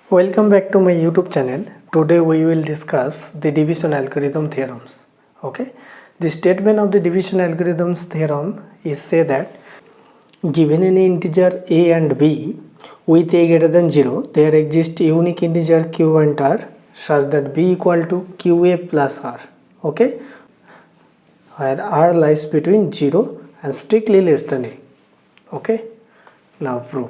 Welcome back to my YouTube channel. Today we will discuss the division algorithm theorems. Okay, the statement of the division algorithms theorem is say that given any integer a and b with a greater than 0, there exists unique integer q and r such that b equal to qa plus r. Okay, where r lies between 0 and strictly less than a. Okay, now proof.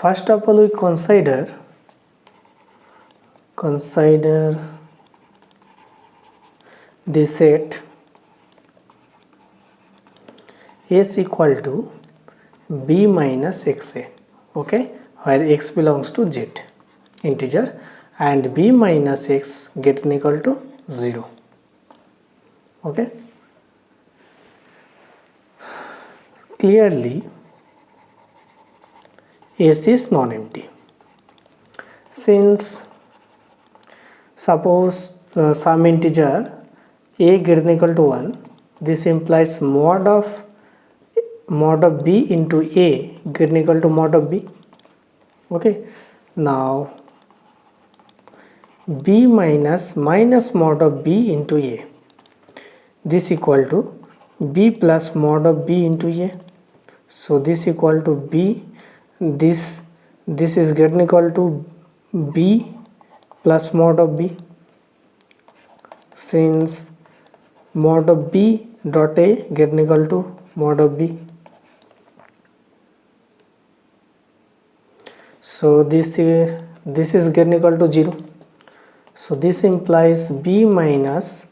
First of all, we consider the set S equal to b minus xa, okay, where x belongs to z integer and b minus x getting equal to 0. Okay, clearly S is non-empty. Since suppose some integer a greater than equal to 1, this implies mod of b into a greater than equal to mod of b. Okay, now b minus mod of b into a, this equal to b plus mod of b into a. So this equal to b, this is greater than equal to b plus mod of b, since mod of b dot a greater than equal to mod of b. So this is greater than equal to 0. So this implies b minus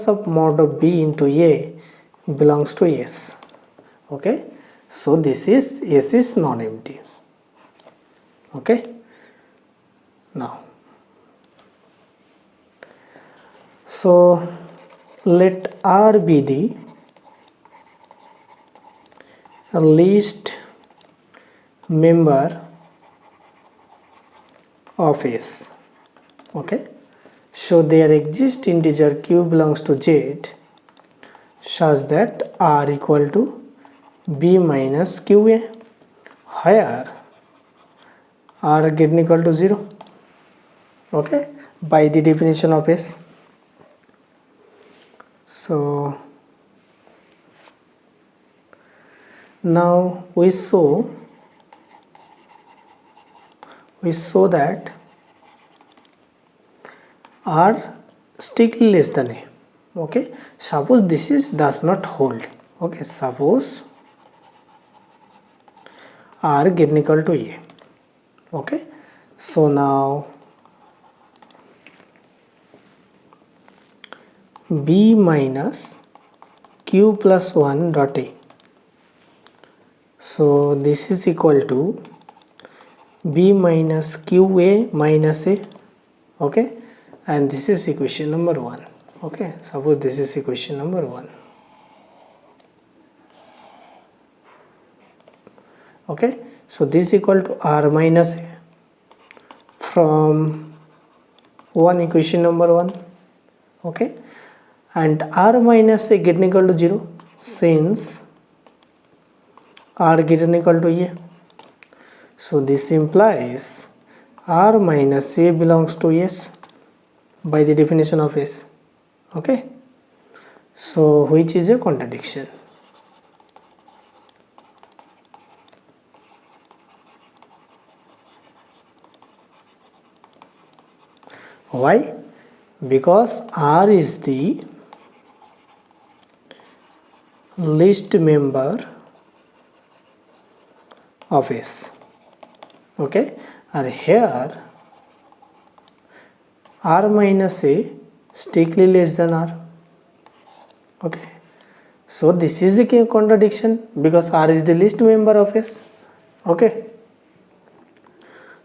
of mod of b into a belongs to S. Okay, so this is S is non-empty. Okay, now so let R be the least member of S. Okay, so there exists integer q belongs to z such that R equal to b minus qa, where R getting equal to 0. Okay, by the definition of S. So now we show that R strictly less than a. Okay, suppose this is does not hold. Okay, suppose R getting equal to a. Okay, so now b minus q plus 1 dot a, so this is equal to b minus qa minus a. Okay, and this is equation number 1. Okay, suppose this is equation number 1. Okay, so this equal to r minus a from equation number 1. Okay, and r minus a getting equal to 0 since r getting equal to a. So this implies r minus a belongs to S by the definition of S. Okay, so which is a contradiction. Why? Because R is the least member of S. Okay, and here R minus a strictly less than R. Okay, so this is a contradiction because R is the least member of S. Okay,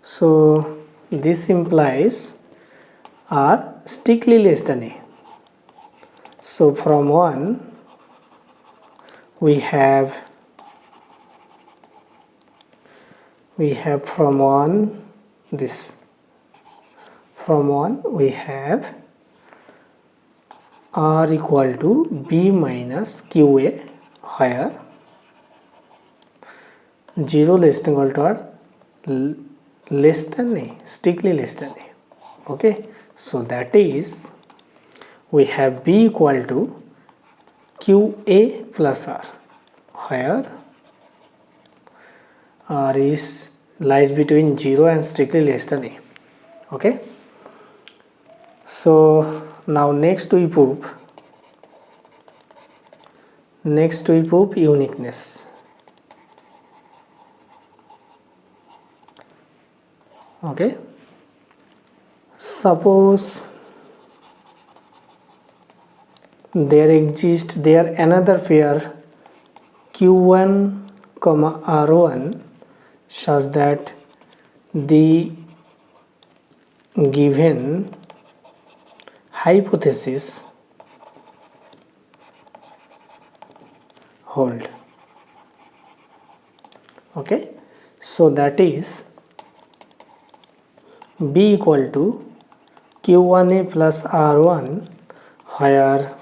so this implies R strictly less than a. So from 1 we have from 1 this, from 1 we have R equal to B minus QA, where 0 less than equal to R, less than A, strictly less than A. Okay, so that is we have B equal to QA plus R, where R is lies between 0 and strictly less than A. Okay, so now next we prove uniqueness. Okay, suppose there another pair Q1 comma R1 such that the given hypothesis hold. Okay, so that is B equal to Q1A plus R1, where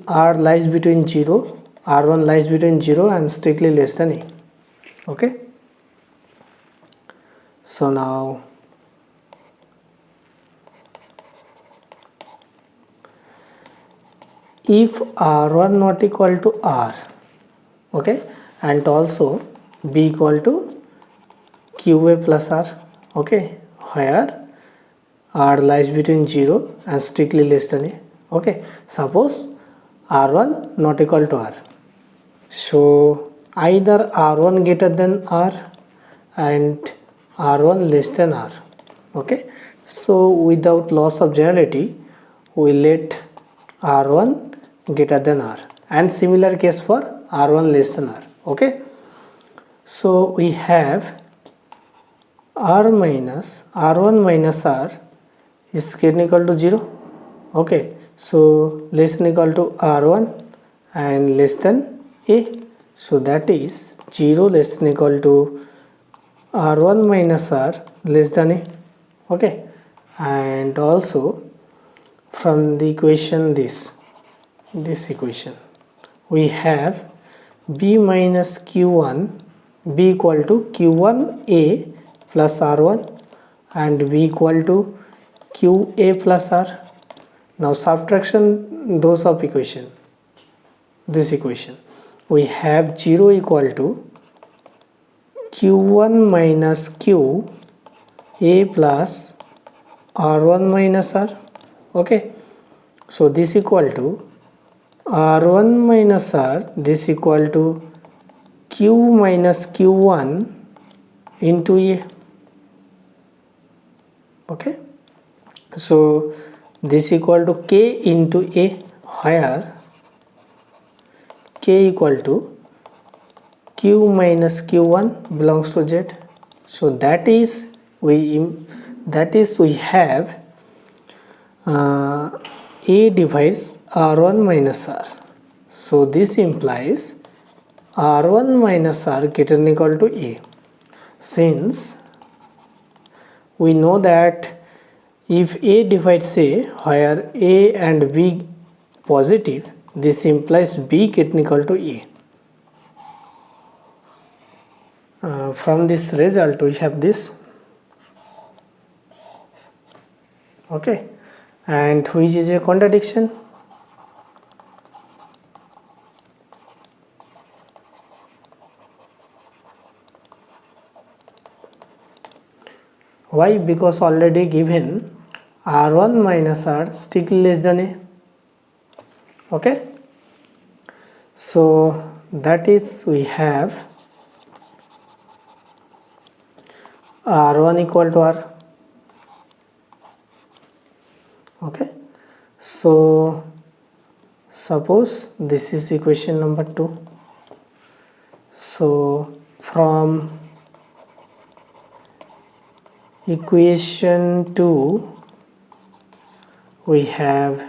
R lies between 0, R1 lies between 0 and strictly less than A. Okay, so now if R1 not equal to R, okay, and also B equal to QA plus R, okay, where R lies between 0 and strictly less than A. Okay, suppose R1 not equal to R, so either R1 greater than R and R1 less than R. Okay, so without loss of generality we let R1 greater than R, and similar case for R1 less than R. Okay, so we have R minus R1 minus R is greater equal to 0. Okay, so less than equal to R1 and less than A, so that is 0 less than equal to R1 minus R less than A. Okay, and also from the equation this equation we have B minus Q1, B equal to Q1A plus R1 and B equal to QA plus R. Now subtraction those of equation, this equation we have 0 equal to Q1 minus Q A plus R1 minus R. Okay, so this equal to R1 minus R, this equal to Q minus Q1 into A. Okay, so this equal to K into A, where K equal to Q minus Q1 belongs to Z. So that is we have A divides R1 minus R. So this implies R1 minus R greater than equal to A. Since we know that if A divides A, where A and B positive, this implies B greater than equal to A. From this result we have this. Okay, and which is a contradiction. Why? Because already given R1 minus R strictly less than A. Okay, so that is we have R1 equal to R. Okay, so suppose this is equation number 2. So from equation 2 we have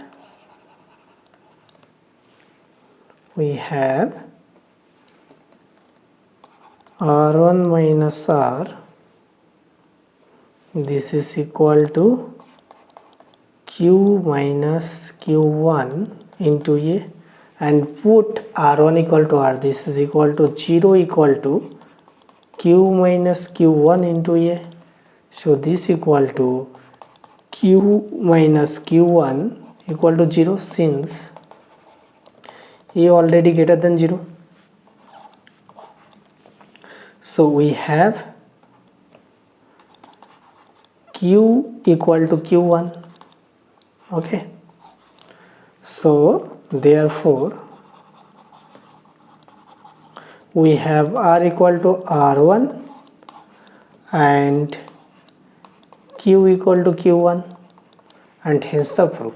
R1 minus R, this is equal to q minus q1 into a, and put r1 equal to r, this is equal to 0 equal to q minus q1 into a. So this equal to q minus q1 equal to 0, since a already greater than 0. So we have q equal to q1. Okay, so therefore we have r equal to r1 and q equal to q1, and hence the proof.